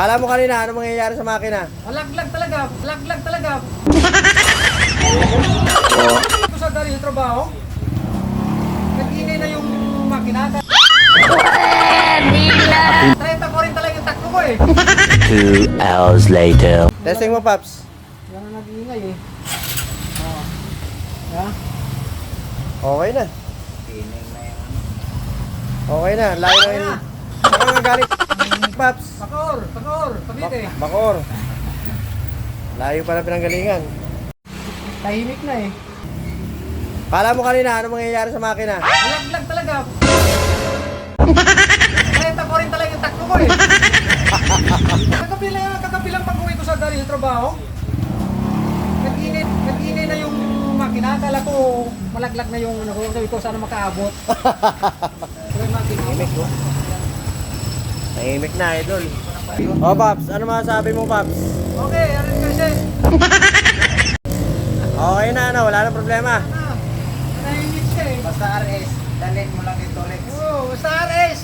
Kala mo kanina, ano mangyayari sa makina? Malaglag talaga. Malaglag talaga. Ito sa galing sa trabaho. Nag-ingay na yung makina. 30 ko rin talaga yung takbo ko eh. 2 hours later. Testing mo, Paps. Yan ang nag-ingay eh. Ha? Okay na. Okay na, layo na yun. Saan nga galing? Paps. Pakor, Cavite. Bacor. Layo pala pinanggalingan. Tahimik na eh. Kala mo kanina, ano mangyayari sa makina? Malaglag talaga. 30 ko rin talaga yung takbo ko eh. Kakabilang pag-uwi ko sa galing sa trabaho. Nag-ingay na yung makina. Akala ko malaglag na yung ano ko. Sabi ko sana makaabot. Tahimik ko. Tahimik na, idol. O, Paps, ano masasabi mo, Paps? Okay, arin kasi. Okay na, ano, wala na problema. Nahimik siya eh. Basta RS, dalhin mo lang ito, Lex. Oo, basta RS.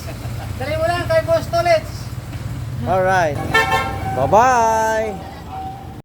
Dali mo lang kay Boss Tolets. Alright. Bye-bye.